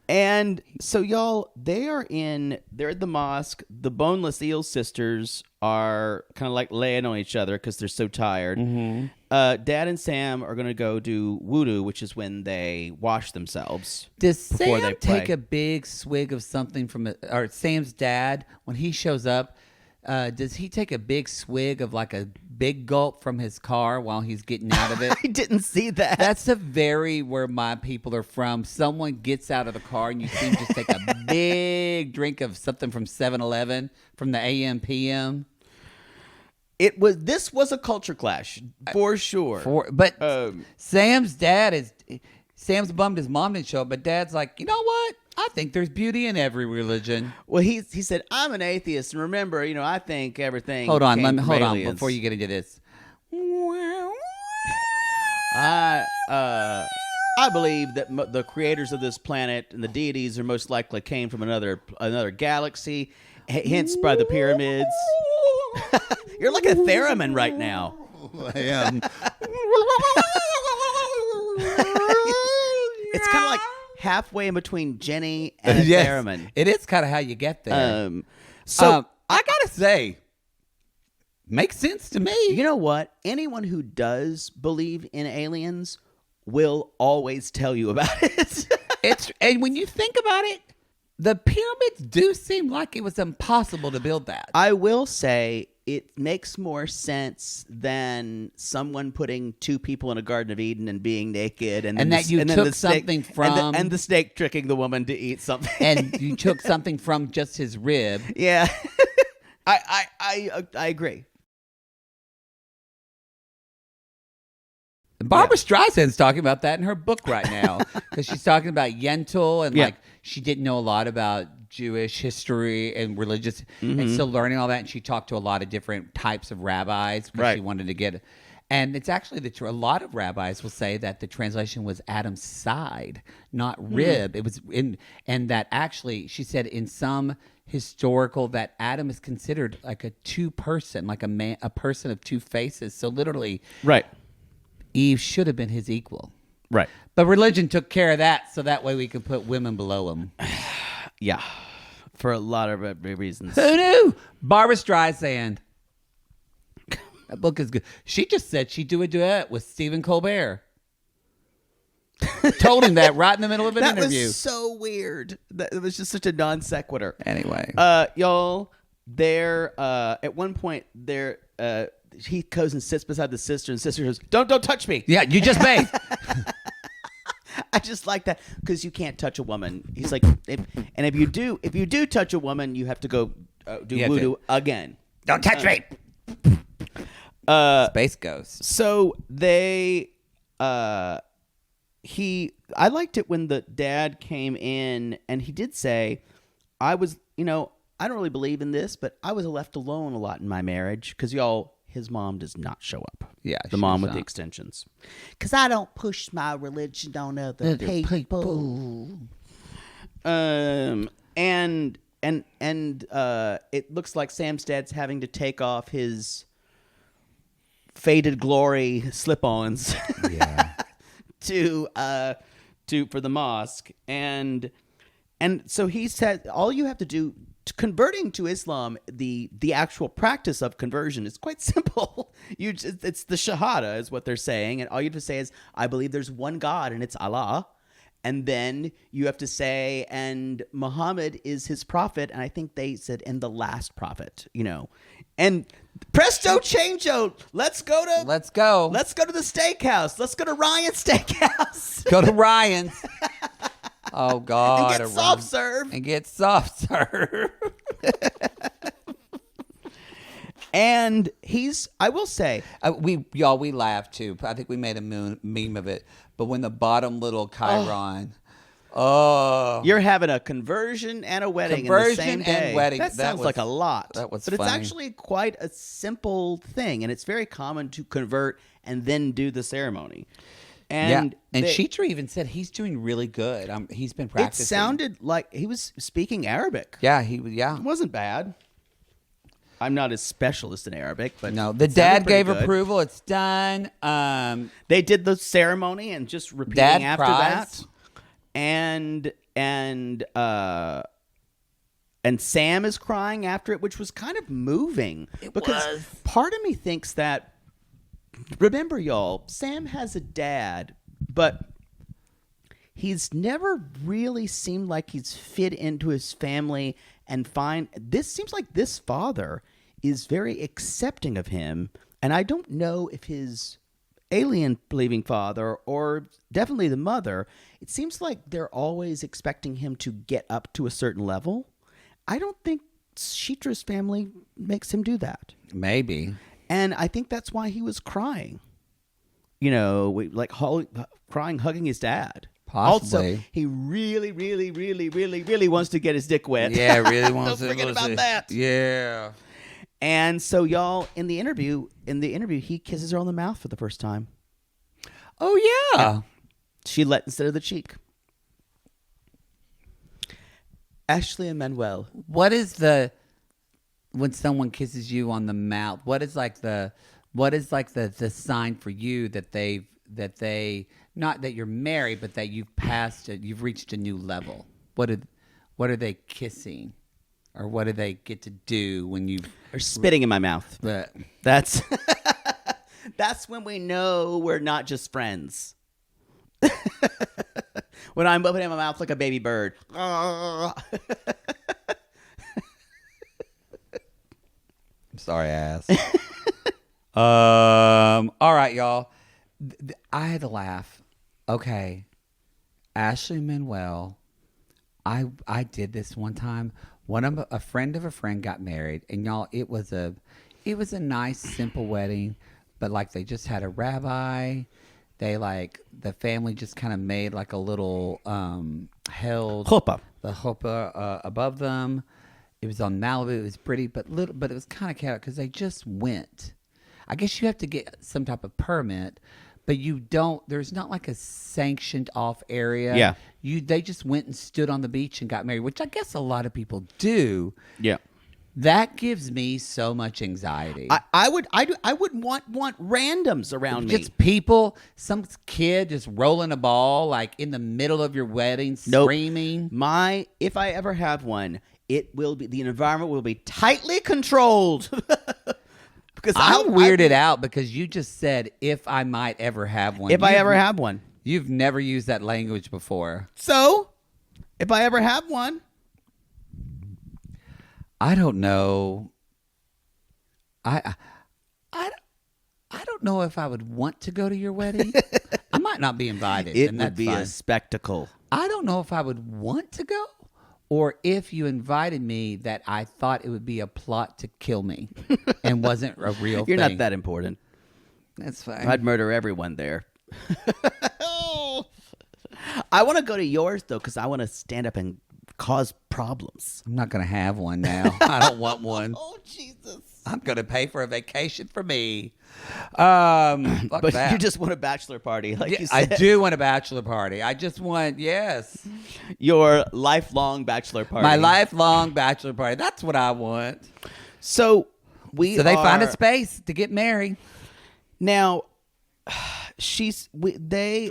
And so, y'all, they're at the mosque. The Boneless Eel sisters are kind of like laying on each other because they're so tired. Mm-hmm. Dad and Sam are going to go do wudu, which is when they wash themselves. Does before Sam they play. take a big swig of something or Sam's dad, when he shows up, does he take a big swig of like a big gulp from his car while he's getting out of it? I didn't see that. That's where my people are from. Someone gets out of the car and you see him just take a big drink of something from 7-Eleven from the AM PM. This was a culture clash for sure. But Sam's bummed his mom didn't show up, but Dad's like, "You know what? I think there's beauty in every religion." Well, he said, "I'm an atheist, and remember, I think everything." Hold on aliens. before you get into this. I believe that the creators of this planet and the deities are most likely came from another galaxy, hence by the pyramids. You're like a theremin right now. I am. It's kind of like halfway in between Jenny and a theremin. It is kind of how you get there. So I gotta say, makes sense to me. You know what? Anyone who does believe in aliens will always tell you about it. And when you think about it, the pyramids do seem like it was impossible to build that. I will say it makes more sense than someone putting two people in a Garden of Eden and being naked, and that you took something from, and the snake tricking the woman to eat something, and you took something from just his rib. Yeah, I agree. Barbara Streisand's talking about that in her book right now because she's talking about Yentl and like she didn't know a lot about Jewish history and religious and still learning all that. And she talked to a lot of different types of rabbis because she wanted to get. And it's actually a lot of rabbis will say that the translation was Adam's side, not rib. It was and that actually she said in some historical that Adam is considered like a two-person, like a person of two faces. So literally, right. Eve should have been his equal. Right. But religion took care of that, so that way we could put women below him. Yeah. For a lot of reasons. Who knew? Barbara Streisand. That book is good. She just said she'd do a duet with Stephen Colbert. Told him that right in the middle of an interview. That was so weird. It was just such a non sequitur. Anyway. Y'all, at one point, he goes and sits beside the sister, and the sister goes, don't touch me. Yeah, you just bathed. I just like that because you can't touch a woman. He's like, if you do touch a woman, you have to go do voodoo again. Don't touch me. Space Ghost. So they, I liked it when the dad came in and he did say, I was, I don't really believe in this, but I was left alone a lot in my marriage because his mom does not show up. Yeah, the mom with the extensions. Because I don't push my religion on other people. And it looks like Sam's dad's having to take off his faded glory slip-ons. Yeah. for the mosque, and so he said all you have to do converting to Islam, the actual practice of conversion is quite simple. It's the Shahada is what they're saying, and all you have to say is I believe there's one God and it's Allah, and then you have to say and Muhammad is his prophet, and I think they said and the last prophet, and presto changeo. Let's go to the steakhouse. Let's go to Ryan's Steakhouse. Go to Ryan's. Oh God! And get soft serve. And I will say, we laughed too. I think we made a meme of it. But when the bottom little Chiron, you're having a conversion and a wedding in the same day. And wedding. That sounds like a lot. That was but funny. It's actually quite a simple thing, and it's very common to convert and then do the ceremony. And Citra even said he's doing really good. He's been practicing. It sounded like he was speaking Arabic. Yeah, It wasn't bad. I'm not a specialist in Arabic, but no, the dad gave approval. It's done. They did the ceremony and just repeating Dad after cries. that, and Sam is crying after it, which was kind of moving because part of me thinks that. Remember, y'all, Sam has a dad, but he's never really seemed like he's fit into his family and this seems like this father is very accepting of him, and I don't know if his alien believing father or definitely the mother, it seems like they're always expecting him to get up to a certain level. I don't think Citra's family makes him do that. Maybe. And I think that's why he was crying. Crying, hugging his dad. Possibly. Also, he really, really, really, really, really wants to get his dick wet. Yeah, really wants to. Don't forget about that. Yeah. And so, y'all, in the interview, he kisses her on the mouth for the first time. Oh, yeah. She let instead of the cheek. Ashley and Manuel. What is when someone kisses you on the mouth? What is the sign for you that they not that you're married, but that you've reached a new level? What are they kissing, or what do they get to do when you are spitting in my mouth? That's that's when we know we're not just friends. When I'm opening my mouth like a baby bird. I'm sorry, ass. All right, y'all. I had to laugh. Okay, Ashley and Manuel. I did this one time. A friend of a friend got married, and y'all, it was a nice, simple wedding, but like they just had a rabbi. They the family just kind of made like a little held chuppah. The chuppah above them. It was on Malibu. It was pretty, but it was kind of chaotic because they just went. I guess you have to get some type of permit, but you don't. There's not like a sanctioned off area. Yeah. They just went and stood on the beach and got married, which I guess a lot of people do. Yeah. That gives me so much anxiety. I would want randoms around me. Just people, some kid just rolling a ball like in the middle of your wedding, screaming. If I ever have one, the environment will be tightly controlled. Because I'm weirded out because you just said if I might ever have one. If I ever have one. You've never used that language before. So, if I ever have one. I don't know. I don't know if I would want to go to your wedding. I might not be invited. It and would that's be fine. a spectacle. I don't know if I would want to go, or if you invited me that I thought it would be a plot to kill me and wasn't a real You're thing. not that important. That's fine. I'd murder everyone there. I want to go to yours, though, because I want to stand up and cause problems. I'm not going to have one now. I don't want one. Oh, Jesus. I'm going to pay for a vacation for me. Fuck But that. you just want a bachelor party, like you I said. do want a bachelor party. I just want, yes, Your lifelong bachelor party. my lifelong bachelor party. That's what I want. So So they find a space to get married. Now, they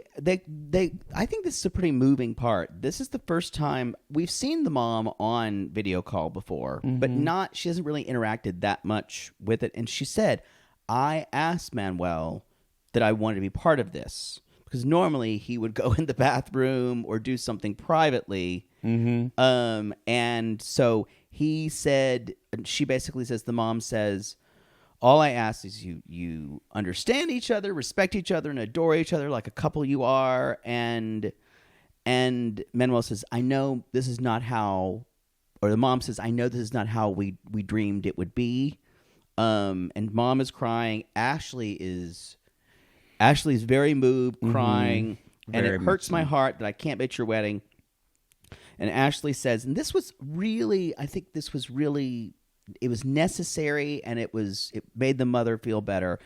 I think this is a pretty moving part. This is the first time we've seen the mom on video call before, but she hasn't really interacted that much with it. And she said, I asked Manuel that I wanted to be part of this because normally he would go in the bathroom or do something privately. And so he said, she basically says, the mom says, all I ask is you understand each other, respect each other, and adore each other like a couple you are. And Manuel says, I know this is not how, or the mom says, I know this is not how we dreamed it would be. And mom is crying. Ashley is very moved, crying, and Very it hurts much my so. heart that I can't be at your wedding. And Ashley says, and this was really, I think this was really, it was necessary, and it made the mother feel better.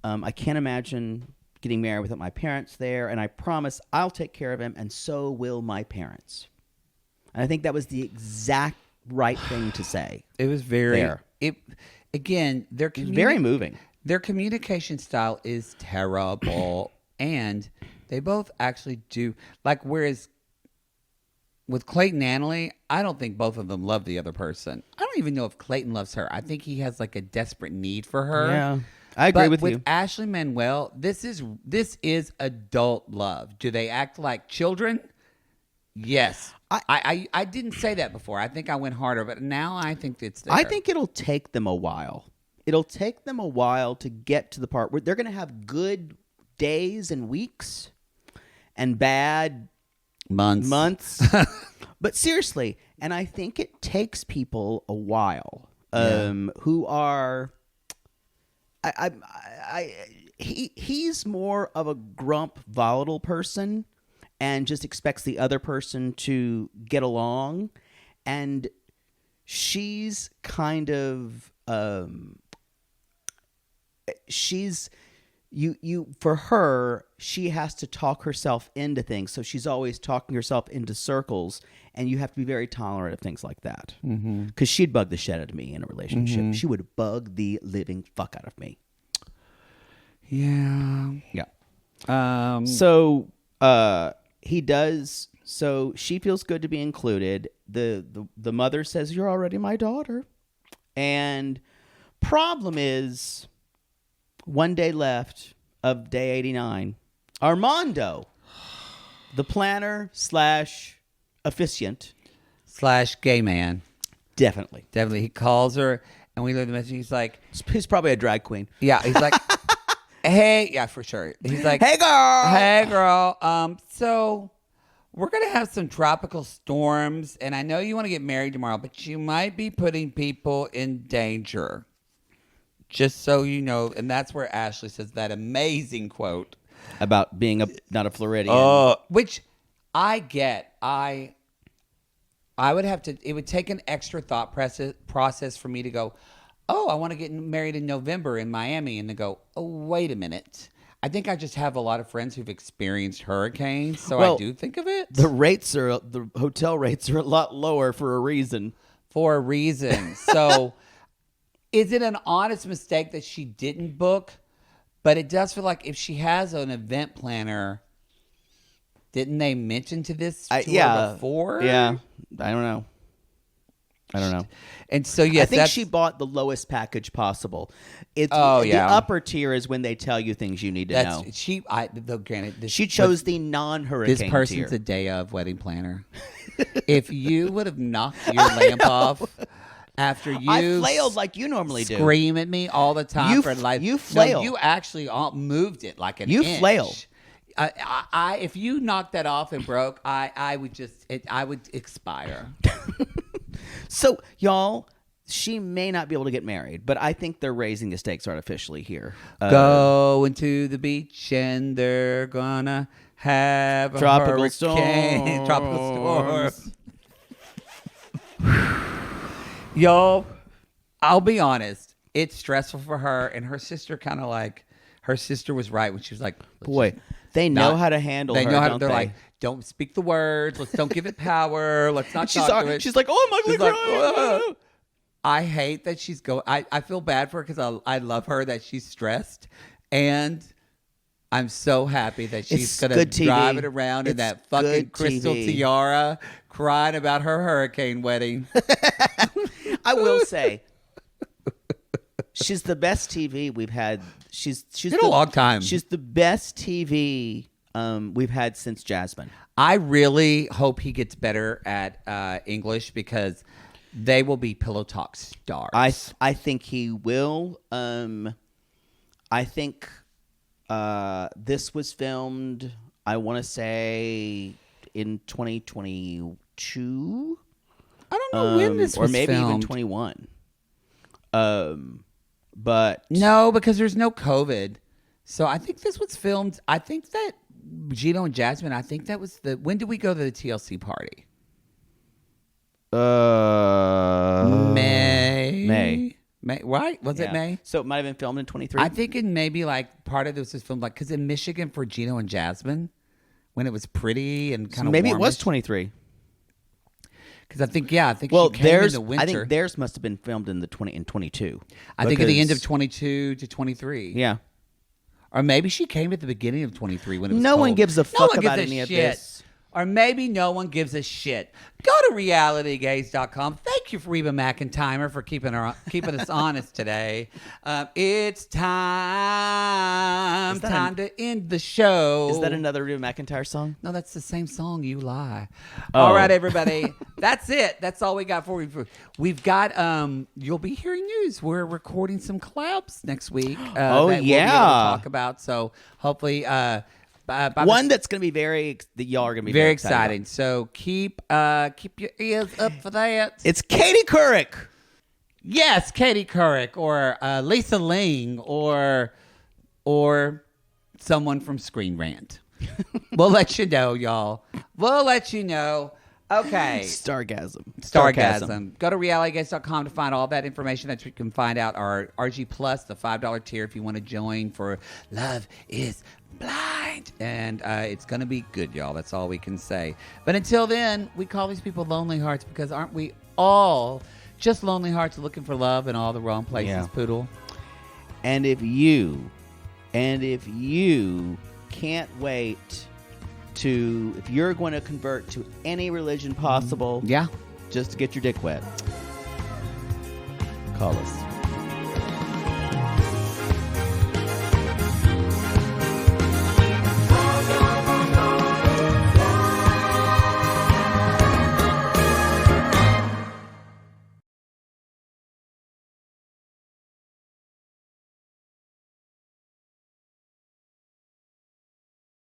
I can't imagine getting married without my parents there, and I promise I'll take care of him, and so will my parents. And I think that was the exact right thing to say. It was very, There. Again, It was very moving. Their communication style is terrible, and they both actually do, like, whereas with Clayton and Anali, I don't think both of them love the other person. I don't even know if Clayton loves her. I think he has like a desperate need for her. Yeah, I agree with you. With Ashley Manuel, this is adult love. Do they act like children? Yes. I didn't say that before. I think I went harder, but now I think it's there. I think it'll take them a while. It'll take them a while to get to the part where they're going to have good days and weeks and bad months. But seriously, and I think it takes people a while who are he's more of a grump, volatile person and just expects the other person to get along, and she's kind of for her, she has to talk herself into things. So she's always talking herself into circles, and you have to be very tolerant of things like that. Because she'd bug the shit out of me in a relationship. She would bug the living fuck out of me. Yeah. Yeah. So he does. So she feels good to be included. The mother says, "You're already my daughter." And problem is, one day left of day 89. Armando, the planner / officiant, / gay man. definitely. Definitely. He calls her, and we leave the message. He's like, He's probably a drag queen. yeah. He's like, hey, yeah, for sure. He's like, Hey, girl. Hey, girl. So we're gonna have some tropical storms, and I know you want to get married tomorrow, but you might be putting people in danger. Just so you know, and that's where Ashley says that amazing quote About being not a Floridian. which I get. I would have to. It would take an extra thought process for me to go, oh, I want to get married in November in Miami, and to go, oh, wait a minute. I think I just have a lot of friends who've experienced hurricanes, so I do think of it The hotel rates are a lot lower for a reason. for a reason. So. Is it an honest mistake that she didn't book? But it does feel like if she has an event planner, didn't they mention to this to her before? Yeah. I don't know. And so, yes, I think she bought the lowest package possible. The upper tier is when they tell you things you need to know. She chose the non-hurricane This person's tier. a day of wedding planner. If you would have knocked your lamp off after you I flailed like you normally do. Scream at me all the time You for life. you flail. No, you actually moved it like an You inch. flail. if you knocked that off and broke, I would expire. So, y'all, she may not be able to get married, but I think they're raising the stakes artificially here. Going to the beach and they're gonna have a Tropical hurricane. storms. Tropical storm. Y'all, I'll be honest. It's stressful for her, and her sister kind of like. Her sister was right when she was like, boy, they know how to handle her. They know how to. Don't They're they? like, don't speak the words. Let's don't give it power. Let's not talk to it. She's like, oh, I'm ugly She's like, crying. "Ugh." I hate that she's going. I feel bad for her because I love her that she's stressed, and I'm so happy that she's It's gonna good TV. drive it around in It's that fucking good crystal TV. tiara, crying about her hurricane wedding. I will say, she's the best TV we've had. She's In a long time. She's the best TV we've had since Jasmine. I really hope he gets better at English because they will be Pillow Talk stars. I think he will. I think this was filmed, I want to say, in 2022. I don't know when this was or maybe filmed. even 21. But No, because there's no COVID. So I think this was filmed. I think that Gino and Jasmine, I think that was when did we go to the TLC party? May, right? Was it May? So it might have been filmed in 23. I think it maybe like part of this was filmed like because in Michigan for Gino and Jasmine when it was pretty and kind of maybe it was 23. Because I think she came in the winter. I think theirs must have been filmed in 22. I think at the end of 22 to 23. Yeah. Or maybe she came at the beginning of 23 when it was No one cold. gives a No fuck one about gives a any of shit. this. Or maybe no one gives a shit. Go to realitygaze.com. Thank you, Reba McEntire, for keeping us honest today. It's time to end the show. Is that another Reba McEntire song? No, that's the same song. You lie. Oh. All right, everybody. That's it. That's all we got for you. We've got. You'll be hearing news. We're recording some collabs next week. That we'll be able to talk about. So hopefully, One that's going to be that y'all are going to be very excited exciting. about. So keep your ears up for that. It's Katie Couric. Yes, Katie Couric or Lisa Ling or someone from Screen Rant. We'll let you know, y'all. We'll let you know. Okay. Stargasm. Go to realitygaze.com to find all that information that you can find out our RG Plus, the $5 tier if you want to join for Love is Blind. And it's going to be good, y'all. That's all we can say. But until then, we call these people lonely hearts because aren't we all just lonely hearts looking for love in all the wrong places, Poodle? And if you can't wait if you're going to convert to any religion possible, Yeah. just to get your dick wet, call us.